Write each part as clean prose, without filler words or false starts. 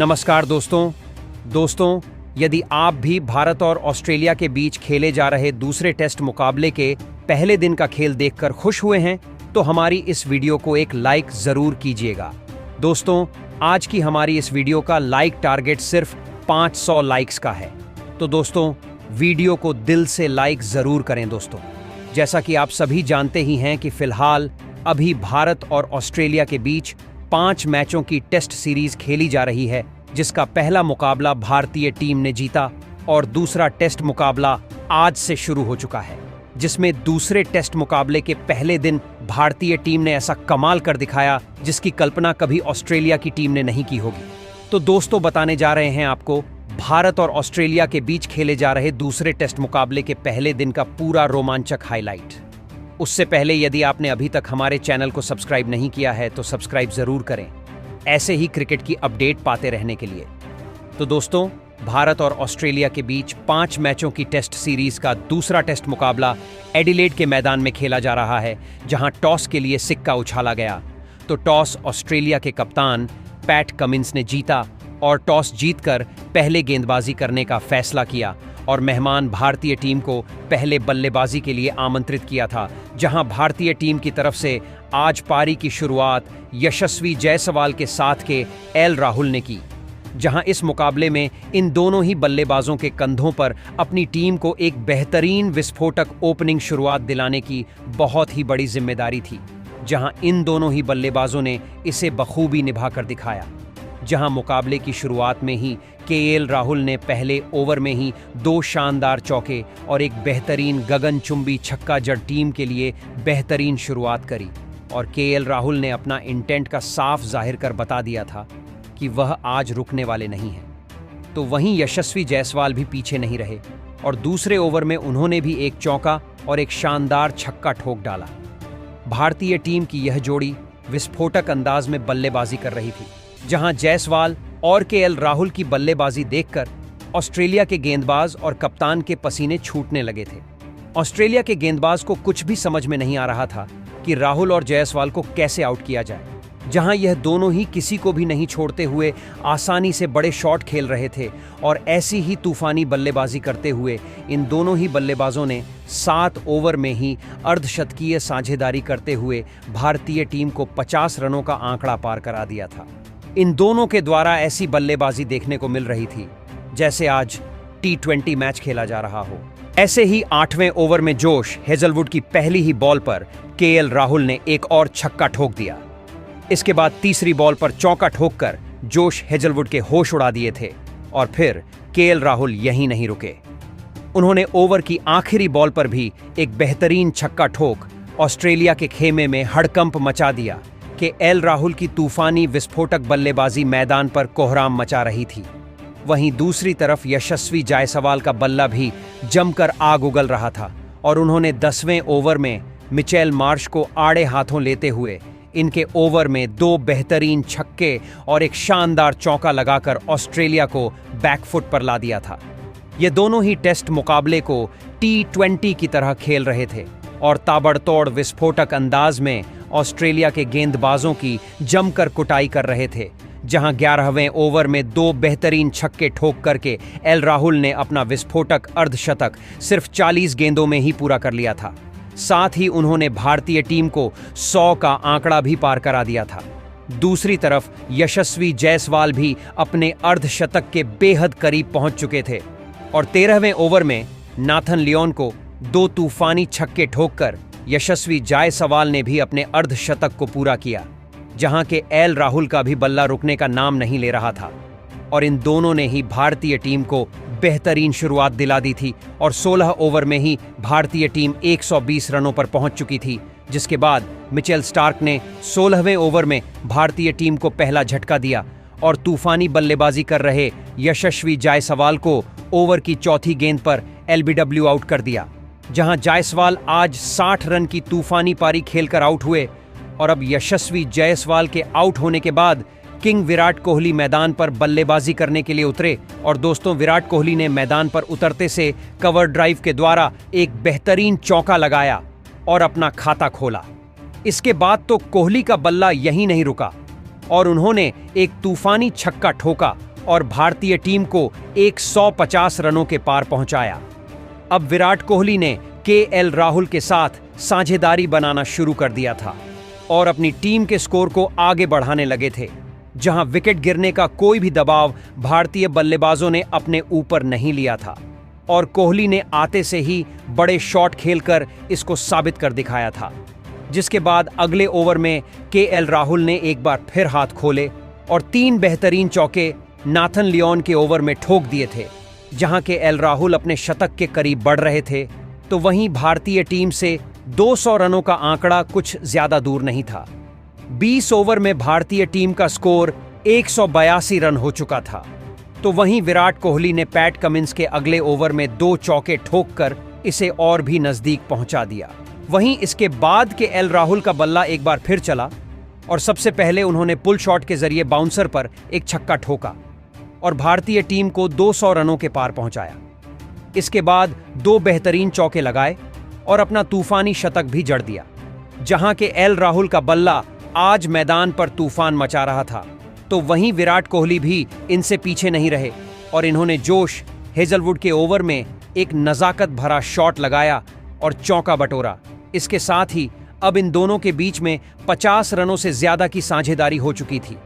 नमस्कार दोस्तों, यदि आप भी भारत और ऑस्ट्रेलिया के बीच खेले जा रहे दूसरे टेस्ट मुकाबले के पहले दिन का खेल देखकर खुश हुए हैं, तो हमारी इस वीडियो को एक लाइक जरूर कीजिएगा। दोस्तों, आज की हमारी इस वीडियो का लाइक टारगेट सिर्फ 500 लाइक्स का है। तो दोस्तों, वीडियो को दिल से लाइक जरूर करें। दोस्तों, जैसा कि आप सभी जानते ही हैं कि फिलहाल अभी भारत और ऑस्ट्रेलिया के बीच 5 मैचों की टेस्ट सीरीज खेली जा रही है, जिसका पहला मुकाबला भारतीय टीम ने जीता और दूसरा टेस्ट मुकाबला आज से शुरू हो चुका है, जिसमें दूसरे टेस्ट मुकाबले के पहले दिन भारतीय टीम ने ऐसा कमाल कर दिखाया जिसकी कल्पना कभी ऑस्ट्रेलिया की टीम ने नहीं की होगी। तो दोस्तों, बताने जा रहे हैं आपको भारत और ऑस्ट्रेलिया के बीच खेले जा रहे दूसरे टेस्ट मुकाबले के पहले दिन का पूरा रोमांचक हाईलाइट। उससे पहले यदि आपने अभी तक हमारे चैनल को सब्सक्राइब नहीं किया है तो सब्सक्राइब जरूर करें, ऐसे ही क्रिकेट की अपडेट पाते रहने के लिए। तो दोस्तों, भारत और ऑस्ट्रेलिया के बीच 5 मैचों की टेस्ट सीरीज का दूसरा टेस्ट मुकाबला एडिलेड के मैदान में खेला जा रहा है, जहां टॉस के लिए सिक्का उछाला गया। तो टॉस ऑस्ट्रेलिया के कप्तान पैट कमिंस ने जीता और टॉस जीतकर पहले गेंदबाजी करने का फैसला किया और मेहमान भारतीय टीम को पहले बल्लेबाजी के लिए आमंत्रित किया था, जहां भारतीय टीम की तरफ से आज पारी की शुरुआत यशस्वी जायसवाल के साथ के एल राहुल ने की। जहां इस मुकाबले में इन दोनों ही बल्लेबाजों के कंधों पर अपनी टीम को एक बेहतरीन विस्फोटक ओपनिंग शुरुआत दिलाने की बहुत ही बड़ी जिम्मेदारी थी, जहां इन दोनों ही बल्लेबाजों ने इसे बखूबी निभाकर दिखाया। जहां मुकाबले की शुरुआत में ही केएल राहुल ने पहले ओवर में ही 2 शानदार चौके और एक बेहतरीन गगनचुंबी छक्का जड़ टीम के लिए बेहतरीन शुरुआत करी और केएल राहुल ने अपना इंटेंट का साफ जाहिर कर बता दिया था कि वह आज रुकने वाले नहीं हैं। तो वहीं यशस्वी जायसवाल भी पीछे नहीं रहे और दूसरे ओवर में उन्होंने भी एक चौका और एक शानदार छक्का ठोक डाला। भारतीय टीम की यह जोड़ी विस्फोटक अंदाज में बल्लेबाजी कर रही थी, जहां जायसवाल और केएल राहुल की बल्लेबाजी देखकर ऑस्ट्रेलिया के गेंदबाज और कप्तान के पसीने छूटने लगे थे। ऑस्ट्रेलिया के गेंदबाज को कुछ भी समझ में नहीं आ रहा था कि राहुल और जायसवाल को कैसे आउट किया जाए, जहां यह दोनों ही किसी को भी नहीं छोड़ते हुए आसानी से बड़े शॉट खेल रहे थे और ऐसी ही तूफानी बल्लेबाजी करते हुए इन दोनों ही बल्लेबाजों ने 7 ओवर में ही अर्धशतकीय साझेदारी करते हुए भारतीय टीम को 50 रनों का आंकड़ा पार करा दिया था। इन दोनों के द्वारा ऐसी बल्लेबाजी देखने को मिल रही थी जैसे आज T20 मैच खेला जा रहा हो। ऐसे ही 8वें ओवर में जोश हेजलवुड की पहली ही बॉल पर केएल राहुल ने एक और छक्का ठोक दिया। इसके बाद तीसरी बॉल पर चौका ठोककर जोश हेजलवुड के होश उड़ा दिए थे और फिर केएल राहुल यहीं नहीं रुके। उन्होंने ओवर की आखिरी बॉल पर भी एक बेहतरीन छक्का ठोक ऑस्ट्रेलिया के खेमे में हड़कंप मचा दिया कि एल राहुल की तूफानी विस्फोटक बल्लेबाजी मैदान पर कोहराम मचा रही थी। वहीं दूसरी तरफ यशस्वी जायसवाल का बल्ला भी जमकर आग उगल रहा था और उन्होंने 10वें ओवर में मिचेल मार्श को आड़े हाथों लेते हुए इनके ओवर में 2 बेहतरीन छक्के और एक शानदार चौका लगाकर ऑस्ट्रेलिया को बैकफुट पर ला दिया था। ये दोनों ही टेस्ट मुकाबले को T20 की तरह खेल रहे थे और ताबड़तोड़ विस्फोटक अंदाज में ऑस्ट्रेलिया के गेंदबाजों की जमकर कुटाई कर रहे थे, जहां 11वें ओवर में 2 बेहतरीन छक्के ठोक करके एल राहुल ने अपना विस्फोटक अर्धशतक सिर्फ 40 गेंदों में ही पूरा कर लिया था। साथ ही उन्होंने भारतीय टीम को 100 का आंकड़ा भी पार करा दिया था। दूसरी तरफ यशस्वी जायसवाल भी अपने अर्धशतक के बेहद करीब पहुंच चुके थे और 13वें ओवर में नाथन लियोन को 2 तूफानी छक्के ठोककर यशस्वी जायसवाल ने भी अपने अर्धशतक को पूरा किया, जहां के एल राहुल का भी बल्ला रुकने का नाम नहीं ले रहा था और इन दोनों ने ही भारतीय टीम को बेहतरीन शुरुआत दिला दी थी और 16 ओवर में ही भारतीय टीम 120 रनों पर पहुंच चुकी थी, जिसके बाद मिचेल स्टार्क ने 16वें ओवर में भारतीय टीम को पहला झटका दिया और तूफानी बल्लेबाजी कर रहे यशस्वी जायसवाल को ओवर की चौथी गेंद पर LBW आउट कर दिया, जहां जायसवाल आज 60 रन की तूफानी पारी खेलकर आउट हुए और अब यशस्वी जायसवाल के आउट होने के बाद किंग विराट कोहली मैदान पर बल्लेबाजी करने के लिए उतरे और दोस्तों, विराट कोहली ने मैदान पर उतरते से कवर ड्राइव के द्वारा एक बेहतरीन चौका लगाया और अपना खाता खोला। इसके बाद तो कोहली का बल्ला यहीं नहीं रुका और उन्होंने एक तूफानी छक्का ठोका और भारतीय टीम को 150 रनों के पार पहुंचाया। अब विराट कोहली ने केएल राहुल के साथ साझेदारी बनाना शुरू कर दिया था और अपनी टीम के स्कोर को आगे बढ़ाने लगे थे, जहां विकेट गिरने का कोई भी दबाव भारतीय बल्लेबाजों ने अपने ऊपर नहीं लिया था और कोहली ने आते से ही बड़े शॉट खेलकर इसको साबित कर दिखाया था। जिसके बाद अगले ओवर में केएल राहुल ने एक बार फिर हाथ खोले और 3 बेहतरीन चौके नाथन लियोन के ओवर में ठोक दिए थे। जहां केएल राहुल अपने शतक के करीब बढ़ रहे थे, तो वहीं भारतीय टीम से 200 रनों का आंकड़ा कुछ ज्यादा दूर नहीं था। 20 ओवर में भारतीय टीम का स्कोर 182 रन हो चुका था। तो वहीं विराट कोहली ने पैट कमिंस के अगले ओवर में 2 चौके ठोककर इसे और भी नजदीक पहुंचा दिया। वहीं इसके बाद केएल राहुल का बल्ला एक बार फिर चला और सबसे पहले उन्होंने पुल शॉट के जरिए बाउंसर पर एक छक्का ठोका और भारतीय टीम को 200 रनों के पार पहुंचाया। इसके बाद 2 बेहतरीन चौके लगाए और अपना तूफानी शतक भी जड़ दिया। जहां केएल राहुल का बल्ला आज मैदान पर तूफान मचा रहा था, तो वहीं विराट कोहली भी इनसे पीछे नहीं रहे और इन्होंने जोश हेजलवुड के ओवर में एक नजाकत भरा शॉट लगाया और चौका बटोरा। इसके साथ ही अब इन दोनों के बीच में 50 रनों से ज्यादा की साझेदारी हो चुकी थी।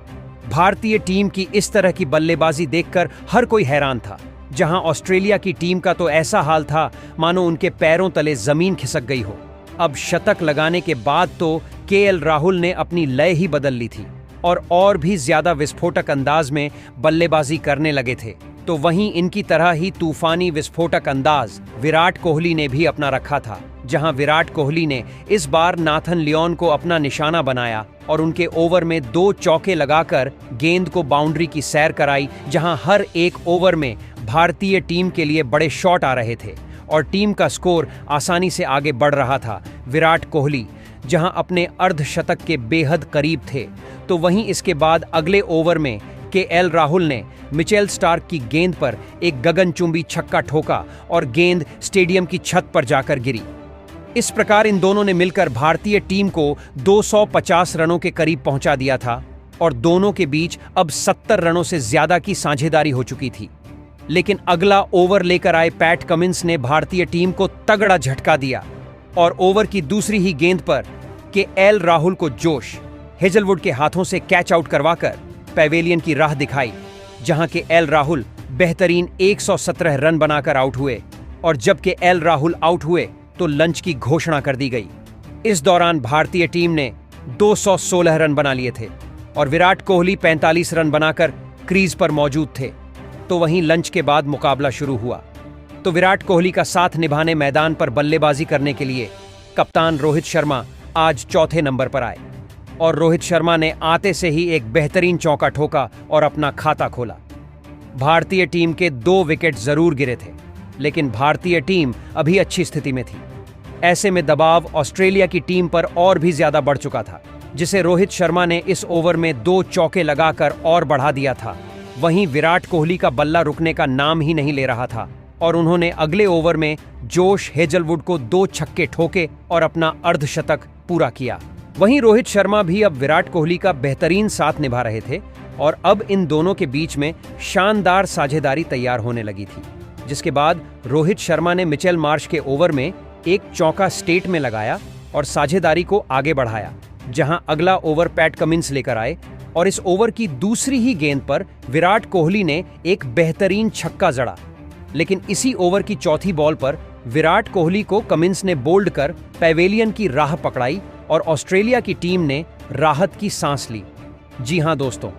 भारतीय टीम की इस तरह की बल्लेबाजी देखकर हर कोई हैरान था, जहां ऑस्ट्रेलिया की टीम का तो ऐसा हाल था मानो उनके पैरों तले जमीन खिसक गई हो। अब शतक लगाने के बाद तो केएल राहुल ने अपनी लय ही बदल ली थी और भी ज्यादा विस्फोटक अंदाज में बल्लेबाजी करने लगे थे। तो वहीं इनकी तरह ही तूफानी विस्फोटक अंदाज विराट कोहली ने भी अपना रखा था, जहां विराट कोहली ने इस बार नाथन लियोन को अपना निशाना बनाया और उनके ओवर में 2 चौके लगाकर गेंद को बाउंड्री की सैर कराई, जहां हर एक ओवर में भारतीय टीम के लिए बड़े शॉट आ रहे थे और टीम का स्कोर आसानी से आगे बढ़ रहा था। विराट कोहली जहां अपने अर्धशतक के बेहद करीब थे, तो वहीं इसके बाद अगले ओवर में केएल राहुल ने मिचेल स्टार्क की गेंद पर एक गगनचुंबी छक्का ठोका और गेंद स्टेडियम की छत पर जाकर गिरी। इस प्रकार इन दोनों ने मिलकर भारतीय टीम को 250 रनों के करीब पहुंचा दिया था और दोनों के बीच अब 70 रनों से ज्यादा की साझेदारी हो चुकी थी। लेकिन अगला ओवर लेकर आए पैट कमिंस ने भारतीय टीम को तगड़ा झटका दिया और ओवर की दूसरी ही गेंद पर केएल राहुल को जोश हेजलवुड के हाथों से कैच आउट करवाकर पैवेलियन की राह दिखाई, जहां केएल राहुल बेहतरीन 117 रन बनाकर आउट हुए और जब केएल राहुल आउट हुए तो लंच की घोषणा कर दी गई। इस दौरान भारतीय टीम ने 216 रन बना लिए थे और विराट कोहली 45 रन बनाकर क्रीज पर मौजूद थे। तो वहीं लंच के बाद मुकाबला शुरू हुआ, तो विराट कोहली का साथ निभाने मैदान पर बल्लेबाजी करने के लिए कप्तान रोहित शर्मा आज चौथे नंबर पर आए और रोहित शर्मा ने आते से ही एक बेहतरीन चौका ठोका और अपना खाता खोला। भारतीय टीम के 2 विकेट जरूर गिरे थे, लेकिन भारतीय टीम अभी अच्छी स्थिति में थी। ऐसे में दबाव ऑस्ट्रेलिया की टीम पर और भी ज्यादा बढ़ चुका था, जिसे रोहित शर्मा ने इस ओवर में 2 चौके लगाकर और बढ़ा दिया था। वहीं विराट कोहली का बल्ला रुकने का नाम ही नहीं ले रहा था और उन्होंने अगले ओवर में जोश हेजलवुड को 2 छक्के ठोके और अपना अर्धशतक पूरा किया। वहीं रोहित शर्मा भी अब विराट कोहली का बेहतरीन साथ निभा रहे थे और अब इन दोनों के बीच में शानदार साझेदारी तैयार होने लगी थी। जिसके बाद रोहित शर्मा ने मिचेल मार्श के ओवर में एक चौका स्टेट में लगाया और साझेदारी को आगे बढ़ाया, जहां अगला ओवर पैट कमिंस लेकर आए और इस ओवर की दूसरी ही गेंद पर विराट कोहली ने एक बेहतरीन छक्का जड़ा। लेकिन इसी ओवर की चौथी बॉल पर विराट कोहली को कमिंस ने बोल्ड कर पैवेलियन की राह पकड़ाई और ऑस्ट्रेलिया की टीम ने राहत की सांस ली। जी हां दोस्तों,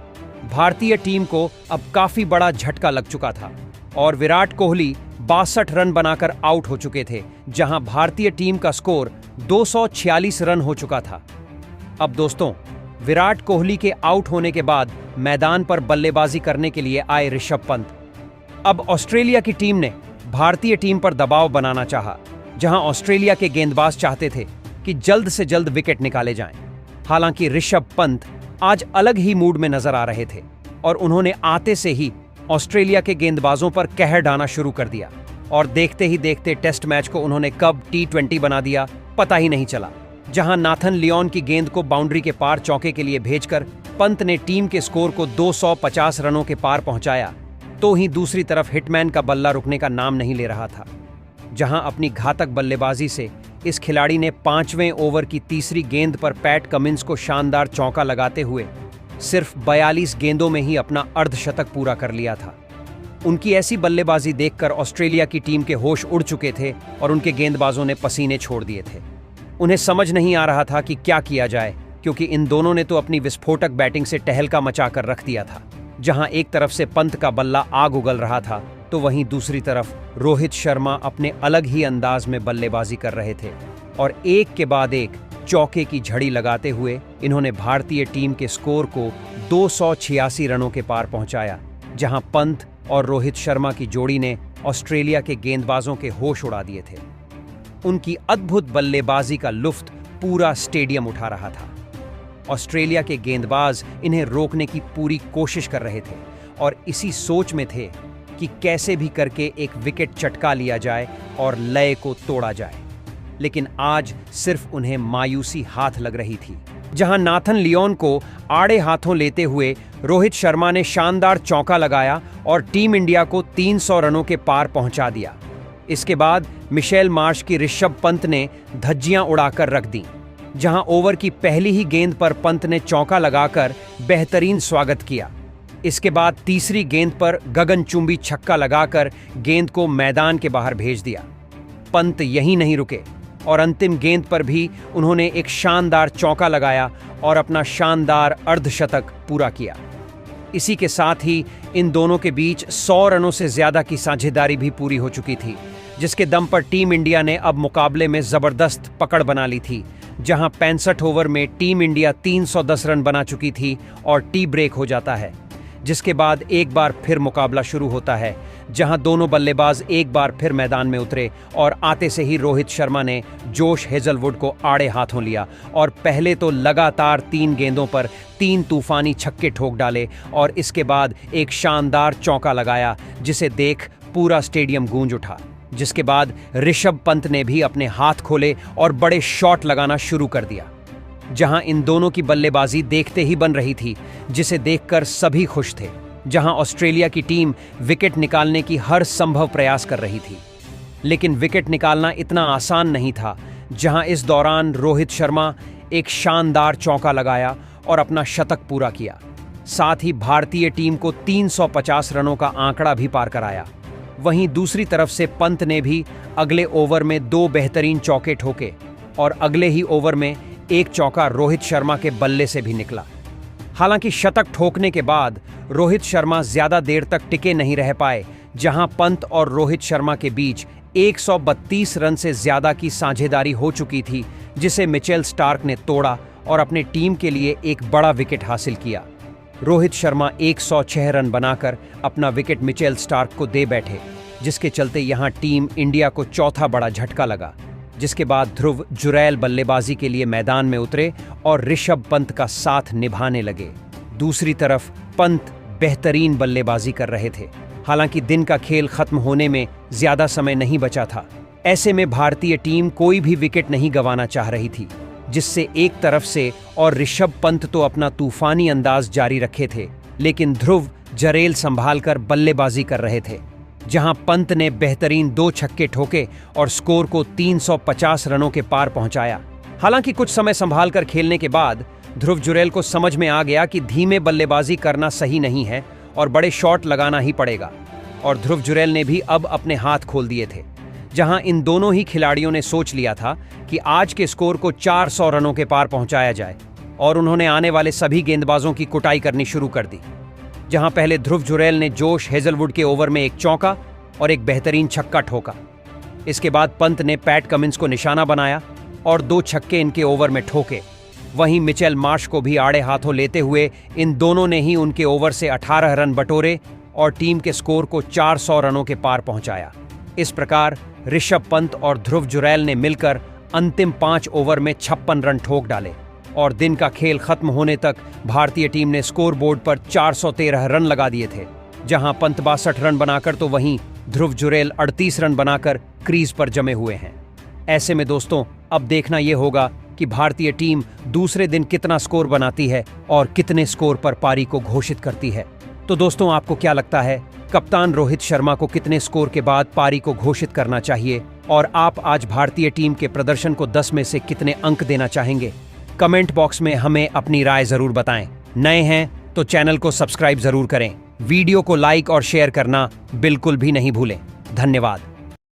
भारतीय टीम को अब काफी बड़ा झटका लग चुका था और विराट कोहली 62 रन बनाकर आउट हो चुके थे, जहां भारतीय टीम का स्कोर 246 रन हो चुका था। अब दोस्तों, विराट कोहली के आउट होने के बाद मैदान पर बल्लेबाजी करने के लिए आए ऋषभ पंत। अब ऑस्ट्रेलिया की टीम ने भारतीय टीम पर दबाव बनाना चाहा, जहां ऑस्ट्रेलिया के गेंदबाज चाहते थे कि जल्द से जल्द विकेट निकाले जाएं। हालांकि ऋषभ पंत आज अलग ही मूड में नजर आ रहे थे और उन्होंने आते से ही ऑस्ट्रेलिया के गेंदबाजों पर कहर ढाना शुरू कर दिया और देखते ही देखते टेस्ट मैच को उन्होंने कब T20 बना दिया पता ही नहीं चला। जहां नाथन लियोन की गेंद को बाउंड्री के पार चौके के लिए भेजकर पंत ने टीम के स्कोर को 250 रनों के पार पहुंचाया, तो ही दूसरी तरफ हिटमैन का बल्ला रुकने का नाम नहीं ले रहा था। जहां अपनी घातक बल्लेबाजी से इस खिलाड़ी ने 5वें ओवर की तीसरी गेंद पर पैट कमिंस को शानदार चौका लगाते हुए सिर्फ 42 गेंदों में ही अपना अर्धशतक पूरा कर लिया था। उनकी ऐसी बल्लेबाजी देखकर ऑस्ट्रेलिया की टीम के होश उड़ चुके थे और उनके गेंदबाजों ने पसीने छोड़ दिए थे। उन्हें समझ नहीं आ रहा था कि क्या किया जाए, क्योंकि इन दोनों ने तो अपनी विस्फोटक बैटिंग से टहलका मचाकर रख दिया था। जहां एक तरफ से पंत का बल्ला आग उगल रहा था, तो वहीं दूसरी तरफ रोहित शर्मा अपने अलग ही अंदाज में बल्लेबाजी कर रहे थे और एक के बाद एक चौके की झड़ी लगाते हुए इन्होंने भारतीय टीम के स्कोर को 286 रनों के पार पहुंचाया। जहां पंत और रोहित शर्मा की जोड़ी ने ऑस्ट्रेलिया के गेंदबाजों के होश उड़ा दिए थे। उनकी अद्भुत बल्लेबाजी का लुत्फ पूरा स्टेडियम उठा रहा था। ऑस्ट्रेलिया के गेंदबाज इन्हें रोकने की पूरी कोशिश कर रहे थे और इसी सोच में थे कि कैसे भी करके एक विकेट चटका लिया जाए और लय को तोड़ा जाए। लेकिन आज सिर्फ उन्हें मायूसी हाथ लग रही थी। जहां नाथन लियोन को आड़े हाथों लेते हुए रोहित शर्मा ने शानदार चौका लगाया और टीम इंडिया को 300 रनों के पार पहुंचा दिया। इसके बाद मिशेल मार्श की ऋषभ पंत ने धज्जियां उड़ाकर रख दी। जहां ओवर की पहली ही गेंद पर पंत ने चौका लगाकर बेहतरीन स्वागत किया। इसके बाद तीसरी गेंद पर गगनचुंबी छक्का लगाकर गेंद को मैदान के बाहर भेज दिया। पंत यहीं नहीं रुके और अंतिम गेंद पर भी उन्होंने एक शानदार चौका लगाया और अपना शानदार अर्धशतक पूरा किया। इसी के साथ ही इन दोनों के बीच 100 रनों से ज्यादा की साझेदारी भी पूरी हो चुकी थी, जिसके दम पर टीम इंडिया ने अब मुकाबले में जबरदस्त पकड़ बना ली थी। जहां 65 ओवर में टीम इंडिया 310 रन बना चुकी थी और टी ब्रेक हो जाता है, जिसके बाद एक बार फिर मुकाबला शुरू होता है, जहां दोनों बल्लेबाज एक बार फिर मैदान में उतरे और आते से ही रोहित शर्मा ने जोश हेजलवुड को आड़े हाथों लिया और पहले तो लगातार 3 गेंदों पर 3 तूफानी छक्के ठोक डाले और इसके बाद एक शानदार चौका लगाया, जिसे देख पूरा स्टेडियम गूंज उठा। जिसके बाद ऋषभ पंत ने भी अपने हाथ खोले और बड़े शॉट लगाना शुरू कर दिया। जहां इन दोनों की बल्लेबाजी देखते ही बन रही थी, जिसे देखकर सभी खुश थे। जहां ऑस्ट्रेलिया की टीम विकेट निकालने की हर संभव प्रयास कर रही थी, लेकिन विकेट निकालना इतना आसान नहीं था। जहां इस दौरान रोहित शर्मा एक शानदार चौका लगाया और अपना शतक पूरा किया। साथ ही भारतीय टीम को 350 रनों का आंकड़ा भी पार कराया। वहीं दूसरी तरफ से पंत ने भी अगले ओवर में 2 बेहतरीन चौके ठोके और अगले ही ओवर में एक चौका रोहित शर्मा के बल्ले से भी निकला। हालांकि शतक ठोकने के बाद रोहित शर्मा ज्यादा देर तक टिके नहीं रह पाए। जहां पंत और रोहित शर्मा के बीच 132 रन से ज्यादा की साझेदारी हो चुकी थी, जिसे मिचेल स्टार्क ने तोड़ा और अपने टीम के लिए एक बड़ा विकेट हासिल किया। रोहित शर्मा 106 रन बनाकर अपना विकेट मिचेल स्टार्क को दे बैठे, जिसके चलते यहां टीम इंडिया को चौथा बड़ा झटका लगा। जिसके बाद ध्रुव जुरैल बल्लेबाजी के लिए मैदान में उतरे और ऋषभ पंत का साथ निभाने लगे। दूसरी तरफ पंत बेहतरीन बल्लेबाजी कर रहे थे। हालांकि दिन का खेल खत्म होने में ज्यादा समय नहीं बचा था। ऐसे में भारतीय टीम कोई भी विकेट नहीं गंवाना चाह रही थी, जिससे एक तरफ से और ऋषभ पंत तो अपना तूफानी अंदाज जारी रखे थे, लेकिन ध्रुव जुरैल संभाल कर बल्लेबाजी कर रहे थे। जहां पंत ने बेहतरीन 2 छक्के ठोके और स्कोर को 350 रनों के पार पहुंचाया। हालांकि कुछ समय संभाल कर खेलने के बाद ध्रुव जुरैल को समझ में आ गया कि धीमे बल्लेबाजी करना सही नहीं है और बड़े शॉट लगाना ही पड़ेगा, और ध्रुव जुरैल ने भी अब अपने हाथ खोल दिए थे। जहां इन दोनों ही खिलाड़ियों ने सोच लिया था कि आज के स्कोर को 400 रनों के पार पहुंचाया जाए, और उन्होंने आने वाले सभी गेंदबाजों की कुटाई करनी शुरू कर दी। जहां पहले ध्रुव जुरैल ने जोश हेजलवुड के ओवर में एक चौका और एक बेहतरीन छक्का ठोका। इसके बाद पंत ने पैट कमिंस को निशाना बनाया और 2 छक्के इनके ओवर में ठोके। वहीं मिचेल मार्श को भी आड़े हाथों लेते हुए इन दोनों ने ही उनके ओवर से 18 रन बटोरे और टीम के स्कोर को 400 रनों के पार पहुंचाया। इस प्रकार ऋषभ पंत और ध्रुव जुरैल ने मिलकर अंतिम 5 ओवर में 56 रन ठोक डाले और दिन का खेल खत्म होने तक भारतीय टीम ने स्कोर बोर्ड पर 413 रन लगा दिए थे। जहां पंत 62 रन बनाकर तो वहीं ध्रुव जुरैल 38 रन बनाकर क्रीज पर जमे हुए हैं। ऐसे में दोस्तों अब देखना यह होगा कि भारतीय टीम दूसरे दिन कितना स्कोर बनाती है और कितने स्कोर पर पारी को घोषित करती है। तो दोस्तों, आपको क्या लगता है, कप्तान रोहित शर्मा को कितने स्कोर के बाद पारी को घोषित करना चाहिए और आप आज भारतीय टीम के प्रदर्शन को 10 में से कितने अंक देना चाहेंगे? कमेंट बॉक्स में हमें अपनी राय जरूर बताएं। नए हैं तो चैनल को सब्सक्राइब जरूर करें। वीडियो को लाइक और शेयर करना बिल्कुल भी नहीं भूलें। धन्यवाद।